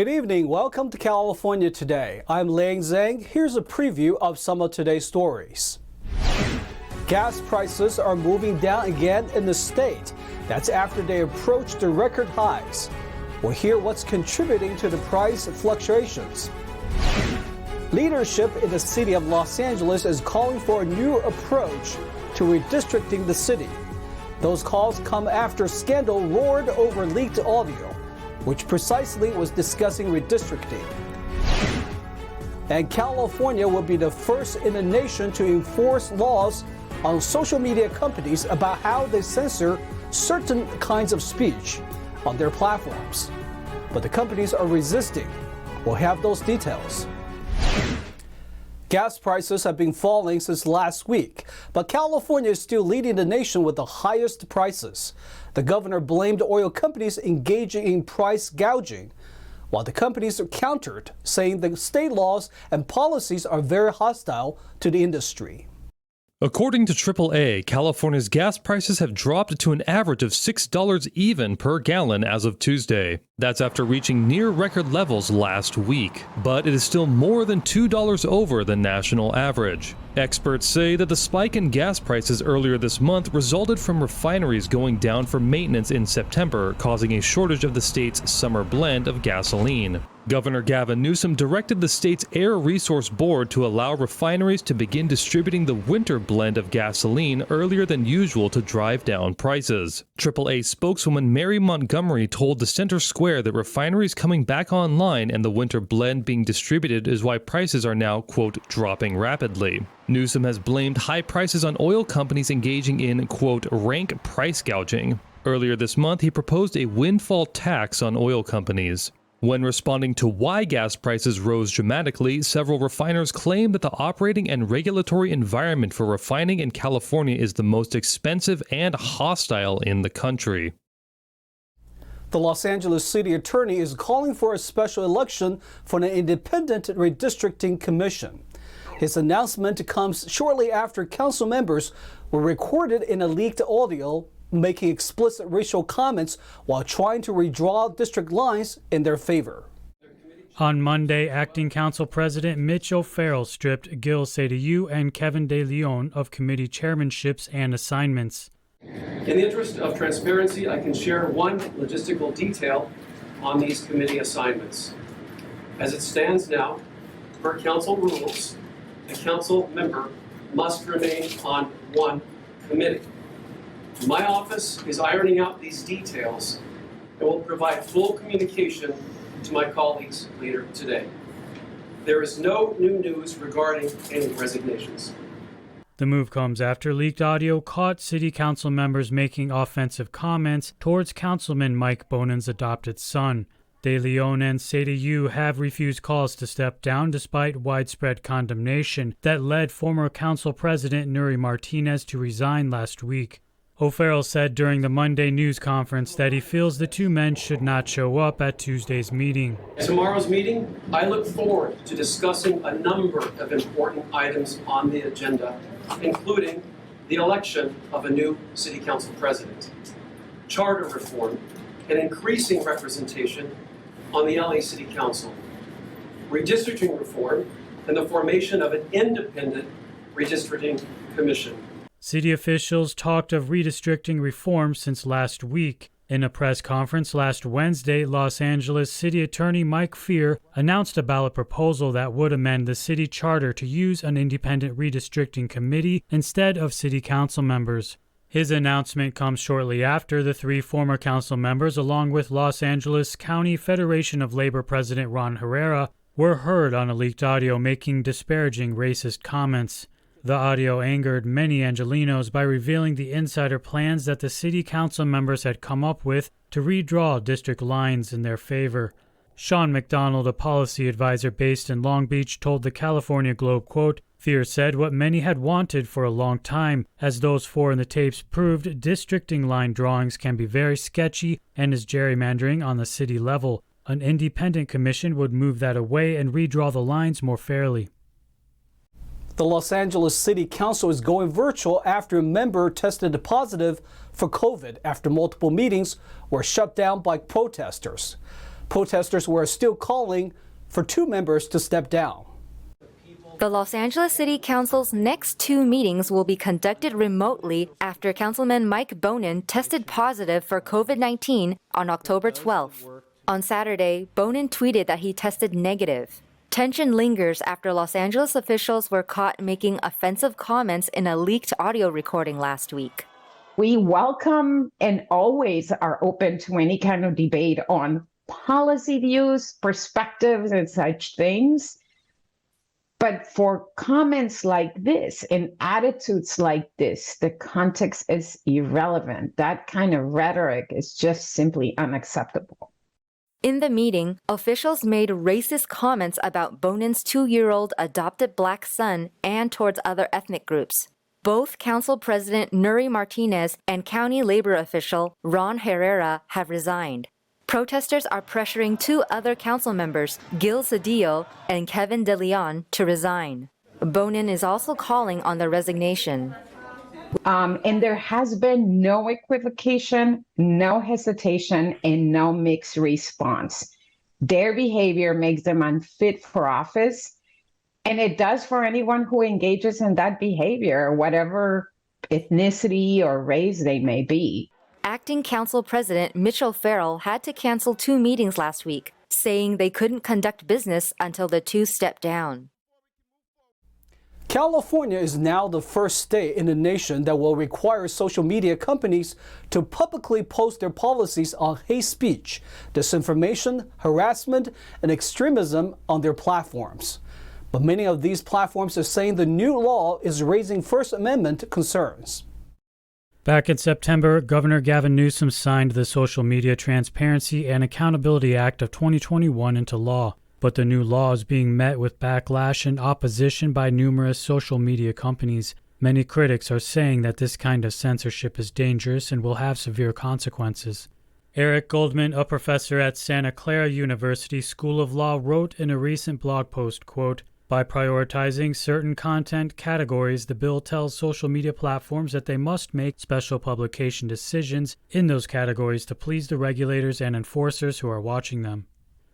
Good evening. Welcome to California Today. I'm Liang Zhang. Here's a preview of some of today's stories. Gas prices are moving down again in the state. That's after they approached the record highs. We'll hear what's contributing to the price fluctuations. Leadership in the city of Los Angeles is calling for a new approach to redistricting the city. Those calls come after scandal roared over leaked audio, which precisely was discussing redistricting. And California will be the first in the nation to enforce laws on social media companies about how they censor certain kinds of speech on their platforms. But the companies are resisting. We'll have those details. Gas prices have been falling since last week, but California is still leading the nation with the highest prices. The governor blamed oil companies engaging in price gouging, while the companies countered, saying the state laws and policies are very hostile to the industry. According to AAA, California's gas prices have dropped to an average of $6 even per gallon as of Tuesday. That's after reaching near record levels last week, but it is still more than $2 over the national average. Experts say that the spike in gas prices earlier this month resulted from refineries going down for maintenance in September, causing a shortage of the state's summer blend of gasoline. Governor Gavin Newsom directed the state's Air Resource Board to allow refineries to begin distributing the winter blend of gasoline earlier than usual to drive down prices. AAA spokeswoman Mary Montgomery told the Center Square that refineries coming back online and the winter blend being distributed is why prices are now, quote, dropping rapidly. Newsom has blamed high prices on oil companies engaging in, quote, rank price gouging. Earlier this month, he proposed a windfall tax on oil companies. When responding to why gas prices rose dramatically, several refiners claimed that the operating and regulatory environment for refining in California is the most expensive and hostile in the country. The Los Angeles City Attorney is calling for a special election for an independent redistricting commission. His announcement comes shortly after council members were recorded in a leaked audio making explicit racial comments while trying to redraw district lines in their favor. On Monday, Acting Council President Mitch O'Farrell stripped Gil Cedillo and Kevin De Leon of committee chairmanships and assignments. In the interest of transparency, I can share one logistical detail on these committee assignments. As it stands now, per council rules, a council member must remain on one committee. My office is ironing out these details and will provide full communication to my colleagues later today. There is no new news regarding any resignations. The move comes after leaked audio caught city council members making offensive comments towards Councilman Mike Bonan's adopted son. De Leon and Cedillo have refused calls to step down despite widespread condemnation that led former council president Nuri Martinez to resign last week. O'Farrell said during the Monday news conference that he feels the two men should not show up at Tuesday's meeting. At tomorrow's meeting, I look forward to discussing a number of important items on the agenda, including the election of a new city council president, charter reform, and increasing representation on the LA City Council, redistricting reform, and the formation of an independent redistricting commission. City officials talked of redistricting reform since last week. In a press conference last Wednesday, Los Angeles City Attorney Mike Fear announced a ballot proposal that would amend the city charter to use an independent redistricting committee instead of city council members. His announcement comes shortly after the three former council members, along with Los Angeles County Federation of Labor President Ron Herrera, were heard on a leaked audio making disparaging racist comments. The audio angered many Angelenos by revealing the insider plans that the city council members had come up with to redraw district lines in their favor. Sean McDonald, a policy advisor based in Long Beach, told the California Globe, quote, Fear said what many had wanted for a long time, as those four in the tapes proved districting line drawings can be very sketchy and is gerrymandering on the city level. An independent commission would move that away and redraw the lines more fairly. The Los Angeles City Council is going virtual after a member tested positive for COVID after multiple meetings were shut down by protesters. Protesters were still calling for 2 members to step down. The Los Angeles City Council's next 2 meetings will be conducted remotely after Councilman Mike Bonin tested positive for COVID-19 on October 12th. On Saturday, Bonin tweeted that he tested negative. Tension lingers after Los Angeles officials were caught making offensive comments in a leaked audio recording last week. We welcome and always are open to any kind of debate on policy views, perspectives, and such things. But for comments like this and attitudes like this, the context is irrelevant. That kind of rhetoric is just simply unacceptable. In the meeting, officials made racist comments about Bonin's 2-year-old adopted black son and towards other ethnic groups. Both Council President Nuri Martinez and County Labor official Ron Herrera have resigned. Protesters are pressuring 2 other council members, Gil Cedillo and Kevin De Leon, to resign. Bonin is also calling on their resignation. And there has been no equivocation, no hesitation, and no mixed response. Their behavior makes them unfit for office, and it does for anyone who engages in that behavior, whatever ethnicity or race they may be. Acting Council President Mitchell Farrell had to cancel 2 meetings last week, saying they couldn't conduct business until the 2 stepped down. California is now the first state in the nation that will require social media companies to publicly post their policies on hate speech, disinformation, harassment, and extremism on their platforms. But many of these platforms are saying the new law is raising First Amendment concerns. Back in September, Governor Gavin Newsom signed the Social Media Transparency and Accountability Act of 2021 into law. But the new law is being met with backlash and opposition by numerous social media companies. Many critics are saying that this kind of censorship is dangerous and will have severe consequences. Eric Goldman, a professor at Santa Clara University School of Law, wrote in a recent blog post, quote, "By prioritizing certain content categories, the bill tells social media platforms that they must make special publication decisions in those categories to please the regulators and enforcers who are watching them."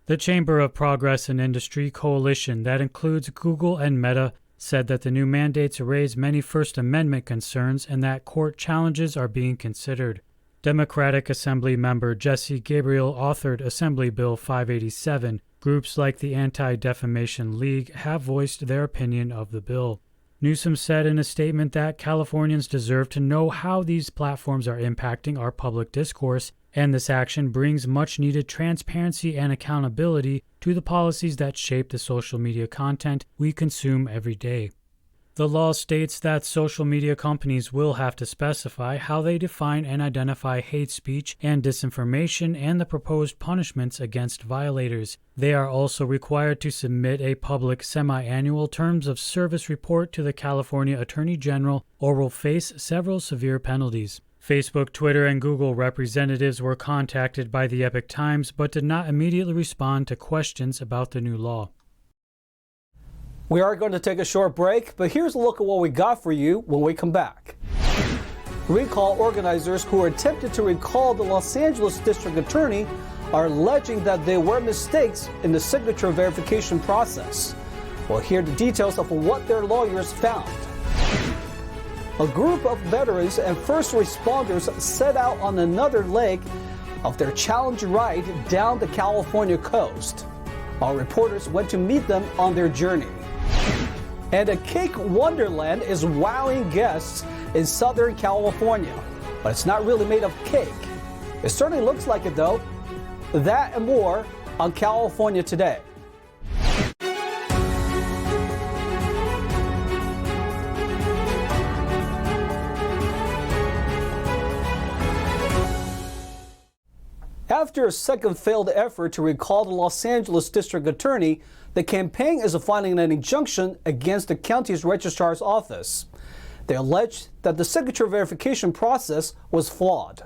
The Chamber of Progress and Industry coalition that includes Google and Meta said that the new mandates raise many First Amendment concerns and that court challenges are being considered. Democratic Assembly member Jesse Gabriel authored Assembly Bill 587. Groups like the Anti-Defamation League have voiced their opinion of the bill. Newsom said in a statement that Californians deserve to know how these platforms are impacting our public discourse, and this action brings much-needed transparency and accountability to the policies that shape the social media content we consume every day. The law states that social media companies will have to specify how they define and identify hate speech and disinformation and the proposed punishments against violators. They are also required to submit a public semi-annual terms of service report to the California Attorney General or will face several severe penalties. Facebook, Twitter, and Google representatives were contacted by the Epoch Times but did not immediately respond to questions about the new law. We are going to take a short break, but here's a look at what we got for you when we come back. Recall organizers who attempted to recall the Los Angeles District Attorney are alleging that there were mistakes in the signature verification process. We'll hear the details of what their lawyers found. A group of veterans and first responders set out on another leg of their challenge ride down the California coast. Our reporters went to meet them on their journey. And a cake Wonderland is wowing guests in Southern California. But it's not really made of cake. It certainly looks like it though. That and more on California Today. After a second failed effort to recall the Los Angeles District Attorney, the campaign is filing an injunction against the county's registrar's office. They allege that the signature verification process was flawed.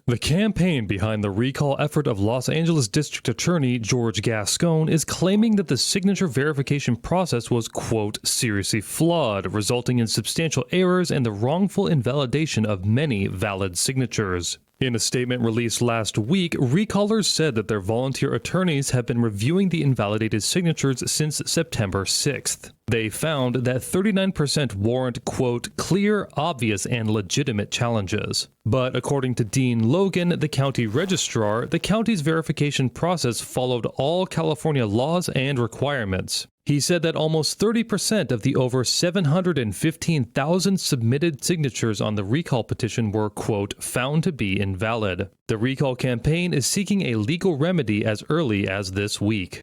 The campaign behind the recall effort of Los Angeles District Attorney George Gascon is claiming that the signature verification process was, quote, seriously flawed, resulting in substantial errors and the wrongful invalidation of many valid signatures. In a statement released last week, recallers said that their volunteer attorneys have been reviewing the invalidated signatures since September 6th. They found that 39% warrant, quote, clear, obvious, and legitimate challenges. But according to Dean Logan, the county registrar, the county's verification process followed all California laws and requirements. He said that almost 30% of the over 715,000 submitted signatures on the recall petition were, quote, found to be invalid. The recall campaign is seeking a legal remedy as early as this week.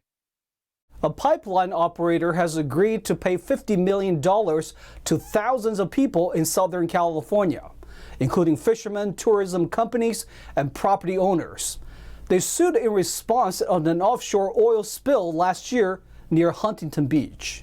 A pipeline operator has agreed to pay $50 million to thousands of people in Southern California, including fishermen, tourism companies, and property owners. They sued in response on an offshore oil spill last year near Huntington Beach.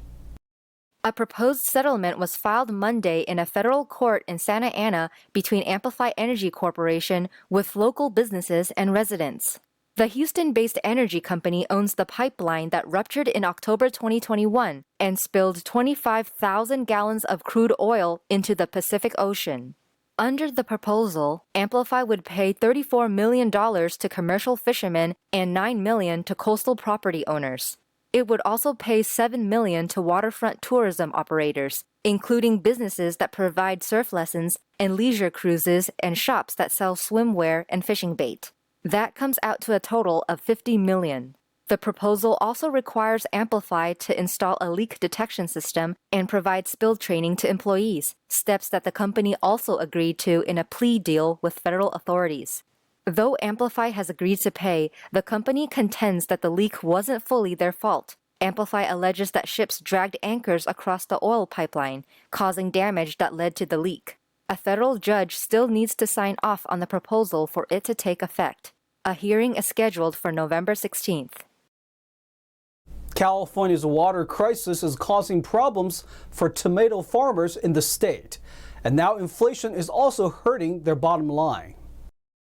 A proposed settlement was filed Monday in a federal court in Santa Ana between Amplify Energy Corporation with local businesses and residents. The Houston-based energy company owns the pipeline that ruptured in October 2021 and spilled 25,000 gallons of crude oil into the Pacific Ocean. Under the proposal, Amplify would pay $34 million to commercial fishermen and $9 million to coastal property owners. It would also pay $7 million to waterfront tourism operators, including businesses that provide surf lessons and leisure cruises and shops that sell swimwear and fishing bait. That comes out to a total of $50 million. The proposal also requires Amplify to install a leak detection system and provide spill training to employees, steps that the company also agreed to in a plea deal with federal authorities. Though Amplify has agreed to pay, the company contends that the leak wasn't fully their fault. Amplify alleges that ships dragged anchors across the oil pipeline, causing damage that led to the leak. A federal judge still needs to sign off on the proposal for it to take effect. A hearing is scheduled for November 16th. California's water crisis is causing problems for tomato farmers in the state, and now inflation is also hurting their bottom line.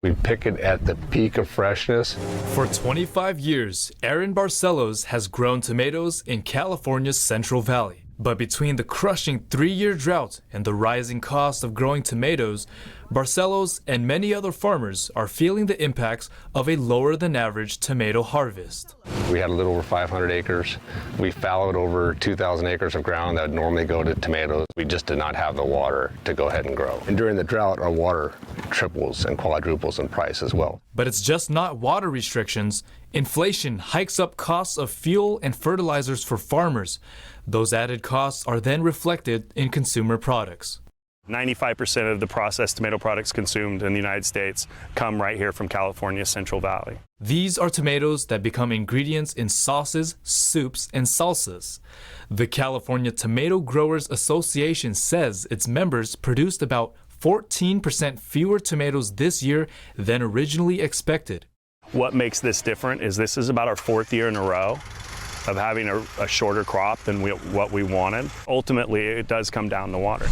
We pick it at the peak of freshness. For 25 years, Aaron Barcelos has grown tomatoes in California's Central Valley. But between the crushing 3-year drought and the rising cost of growing tomatoes, Barcelos and many other farmers are feeling the impacts of a lower than average tomato harvest. We had a little over 500 acres. We fallowed over 2,000 acres of ground that would normally go to tomatoes. We just did not have the water to go ahead and grow. And during the drought, our water triples and quadruples in price as well. But it's just not water restrictions. Inflation hikes up costs of fuel and fertilizers for farmers. Those added costs are then reflected in consumer products. 95% of the processed tomato products consumed in the United States come right here from California's Central Valley. These are tomatoes that become ingredients in sauces, soups, and salsas. The California Tomato Growers Association says its members produced about 14% fewer tomatoes this year than originally expected. What makes this different is this is about our 4th year in a row of having a shorter crop than what we wanted. Ultimately, it does come down to water.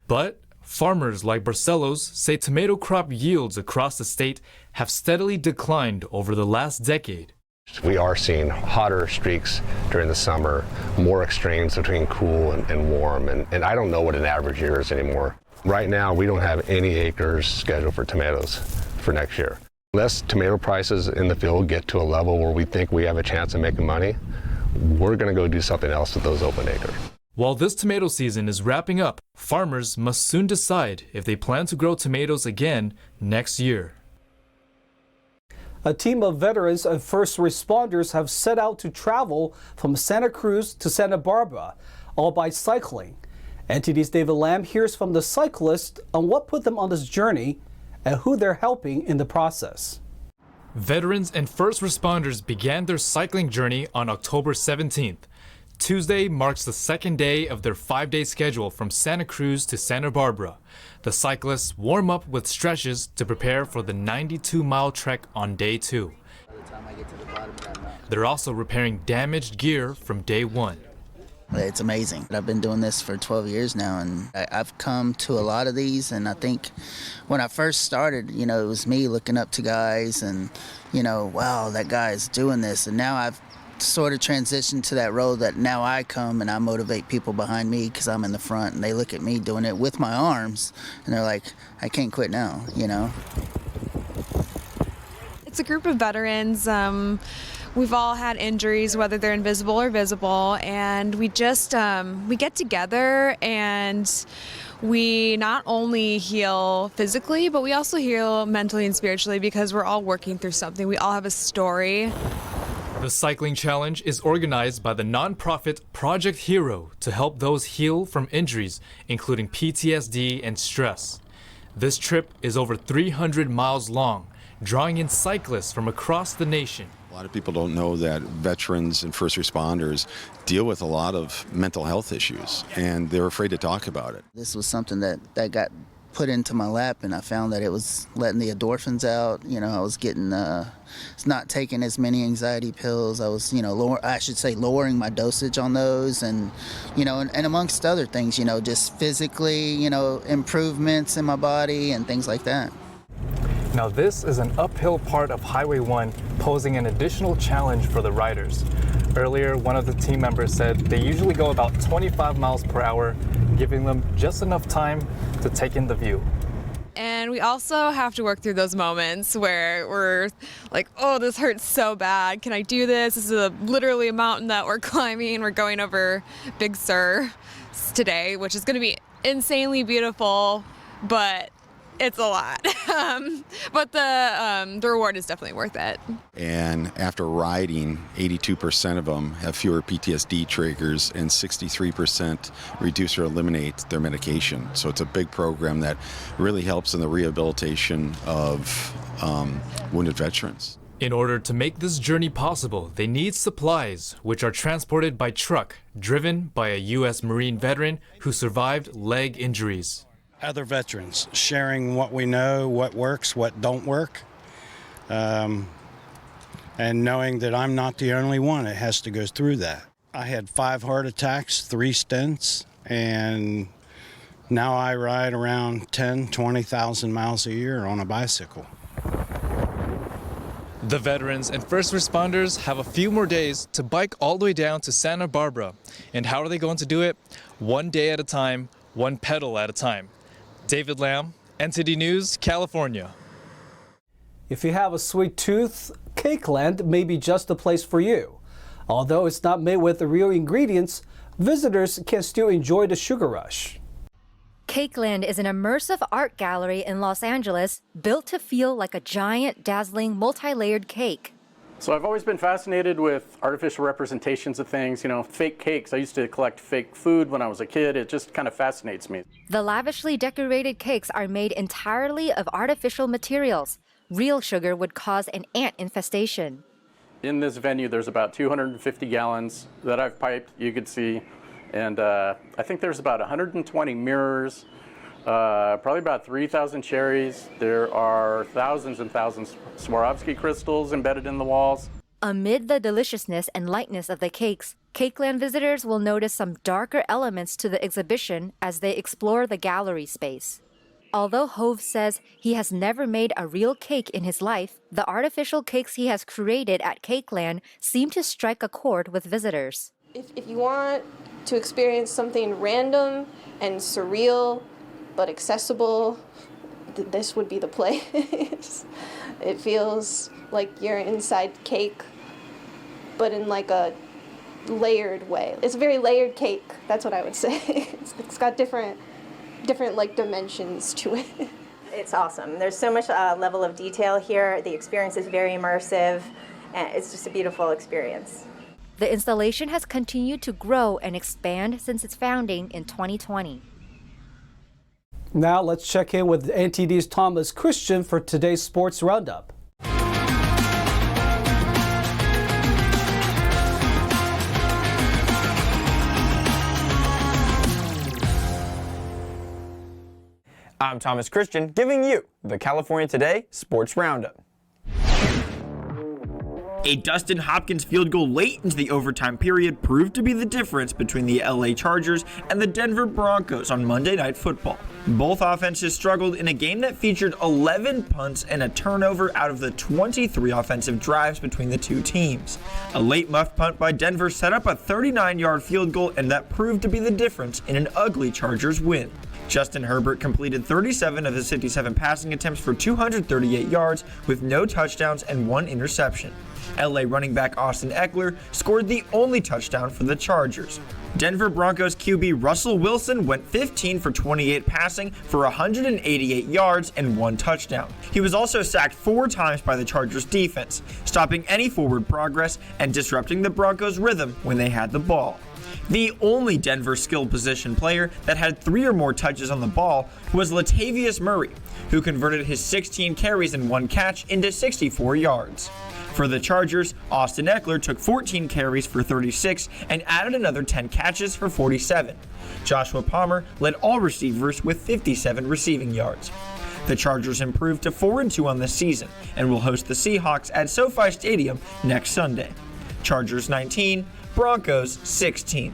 But farmers like Barcelos say tomato crop yields across the state have steadily declined over the last decade. We are seeing hotter streaks during the summer, more extremes between cool and warm, and I don't know what an average year is anymore. Right now, we don't have any acres scheduled for tomatoes for next year. Unless tomato prices in the field get to a level where we think we have a chance of making money, we're going to go do something else with those open acres. While this tomato season is wrapping up, farmers must soon decide if they plan to grow tomatoes again next year. A team of veterans and first responders have set out to travel from Santa Cruz to Santa Barbara, all by cycling. NTD's David Lamb hears from the cyclists on what put them on this journey and who they're helping in the process. Veterans and first responders began their cycling journey on October 17th. Tuesday marks the second day of their 5-day schedule from Santa Cruz to Santa Barbara. The cyclists warm up with stretches to prepare for the 92-mile trek on day 2. They're also repairing damaged gear from day 1. It's amazing. I've been doing this for 12 years now, and I've come to a lot of these, and I think when I first started, it was me looking up to guys and, wow, that guy's doing this, and now I've sort of transitioned to that role that now I come and I motivate people behind me because I'm in the front, and they look at me doing it with my arms, and they're like, I can't quit now, It's a group of veterans. We've all had injuries, whether they're invisible or visible, and we just we get together and we not only heal physically, but we also heal mentally and spiritually because we're all working through something. We all have a story. The cycling challenge is organized by the nonprofit Project Hero to help those heal from injuries, including PTSD and stress. This trip is over 300 miles long, drawing in cyclists from across the nation. A lot of people don't know that veterans and first responders deal with a lot of mental health issues, and they're afraid to talk about it. This was something that got put into my lap, and I found that it was letting the endorphins out. I was getting, not taking as many anxiety pills. I was, lowering my dosage on those, and amongst other things, just physically, improvements in my body and things like that. Now this is an uphill part of Highway 1, posing an additional challenge for the riders. Earlier, one of the team members said they usually go about 25 miles per hour, giving them just enough time to take in the view. And we also have to work through those moments where we're like, oh, this hurts so bad. Can I do this? This is literally a mountain that we're climbing. We're going over Big Sur today, which is going to be insanely beautiful, but it's a lot. But the reward is definitely worth it. And after riding, 82% of them have fewer PTSD triggers, and 63% reduce or eliminate their medication. So it's a big program that really helps in the rehabilitation of wounded veterans. In order to make this journey possible, they need supplies, which are transported by truck, driven by a U.S. Marine veteran who survived leg injuries. Other veterans, sharing what we know, what works, what don't work, and knowing that I'm not the only one that has to go through that. I had 5 heart attacks, 3 stents, and now I ride around 20,000 miles a year on a bicycle. The veterans and first responders have a few more days to bike all the way down to Santa Barbara. And how are they going to do it? One day at a time, one pedal at a time. David Lamb, NTD News, California. If you have a sweet tooth, Cakeland may be just the place for you. Although it's not made with the real ingredients, visitors can still enjoy the sugar rush. Cakeland is an immersive art gallery in Los Angeles built to feel like a giant, dazzling, multi-layered cake. So I've always been fascinated with artificial representations of things, fake cakes. I used to collect fake food when I was a kid. It just kind of fascinates me. The lavishly decorated cakes are made entirely of artificial materials. Real sugar would cause an ant infestation. In this venue, there's about 250 gallons that I've piped, you could see. And I think there's about 120 mirrors, probably about 3,000 cherries. There are thousands and thousands of Swarovski crystals embedded in the walls. Amid the deliciousness and lightness of the cakes, Cakeland visitors will notice some darker elements to the exhibition as they explore the gallery space. Although Hove says he has never made a real cake in his life, the artificial cakes he has created at Cakeland seem to strike a chord with visitors. If you want to experience something random and surreal but accessible, this would be the place. It feels like you're inside cake, but in like a layered way. It's a very layered cake, that's what I would say. It's got different like dimensions to it. It's awesome. There's so much level of detail here. The experience is very immersive, and it's just a beautiful experience. The installation has continued to grow and expand since its founding in 2020. Now let's check in with NTD's Thomas Christian for today's Sports Roundup. I'm Thomas Christian, giving you the California Today Sports Roundup. A Dustin Hopkins field goal late into the overtime period proved to be the difference between the LA Chargers and the Denver Broncos on Monday Night Football. Both offenses struggled in a game that featured 11 punts and a turnover out of the 23 offensive drives between the two teams. A late muff punt by Denver set up a 39-yard field goal, and that proved to be the difference in an ugly Chargers win. Justin Herbert completed 37 of his 57 passing attempts for 238 yards with no touchdowns and 1 interception. LA running back Austin Eckler scored the only touchdown for the Chargers. Denver Broncos QB Russell Wilson went 15 for 28 passing for 188 yards and 1 touchdown. He was also sacked 4 times by the Chargers defense, stopping any forward progress and disrupting the Broncos' rhythm when they had the ball. The only Denver skill position player that had 3 or more touches on the ball was Latavius Murray, who converted his 16 carries and 1 catch into 64 yards. For the Chargers, Austin Eckler took 14 carries for 36 and added another 10 catches for 47. Joshua Palmer led all receivers with 57 receiving yards. The Chargers improved to 4-2 on the season and will host the Seahawks at SoFi Stadium next Sunday. Chargers 19, Broncos 16.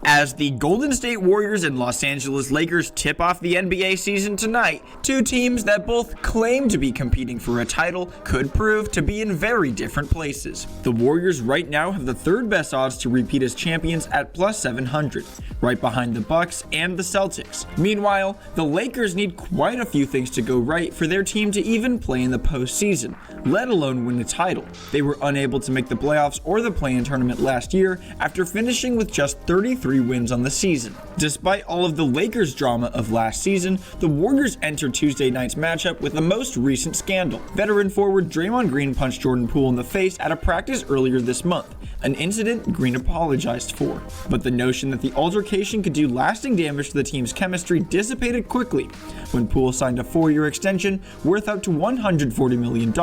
As the Golden State Warriors and Los Angeles Lakers tip off the NBA season tonight, 2 teams that both claim to be competing for a title could prove to be in very different places. The Warriors right now have the 3rd best odds to repeat as champions at plus 700, right behind the Bucks and the Celtics. Meanwhile, the Lakers need quite a few things to go right for their team to even play in the postseason, let alone win a title. They were unable to make the playoffs or the play-in tournament last year after finishing with just 33 wins on the season. Despite all of the Lakers drama of last season, the Warriors entered Tuesday night's matchup with the most recent scandal. Veteran forward Draymond Green punched Jordan Poole in the face at a practice earlier this month, an incident Green apologized for. But the notion that the altercation could do lasting damage to the team's chemistry dissipated quickly when Poole signed a 4-year extension worth up to $140 million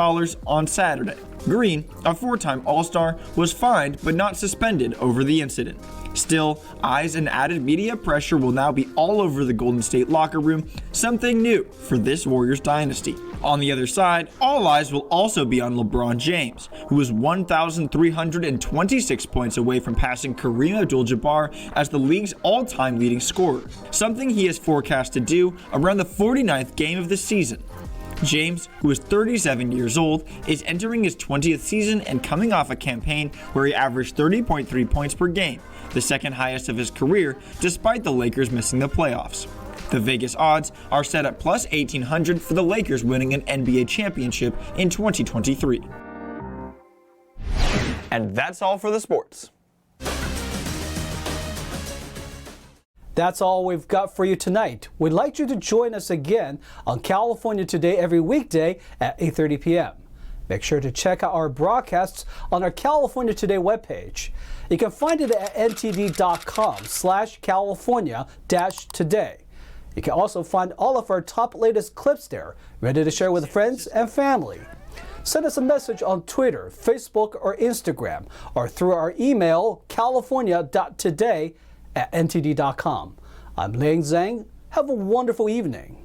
on Saturday. Green, a 4-time All-Star, was fined but not suspended over the incident. Still, eyes and added media pressure will now be all over the Golden State locker room, something new for this Warriors dynasty. On the other side, all eyes will also be on LeBron James, who was 1,326 points away from passing Kareem Abdul-Jabbar as the league's all-time leading scorer, something he is forecast to do around the 49th game of the season. James, who is 37 years old, is entering his 20th season and coming off a campaign where he averaged 30.3 points per game, the 2nd highest of his career, despite the Lakers missing the playoffs. The Vegas odds are set at plus 1,800 for the Lakers winning an NBA championship in 2023. And that's all for the sports. That's all we've got for you tonight. We'd like you to join us again on California Today every weekday at 8:30 p.m. Make sure to check out our broadcasts on our California Today webpage. You can find it at ntd.com/California-today. You can also find all of our top latest clips there, ready to share with friends and family. Send us a message on Twitter, Facebook, or Instagram, or through our email, california.today@ntd.com. I'm Liang Zhang. Have a wonderful evening.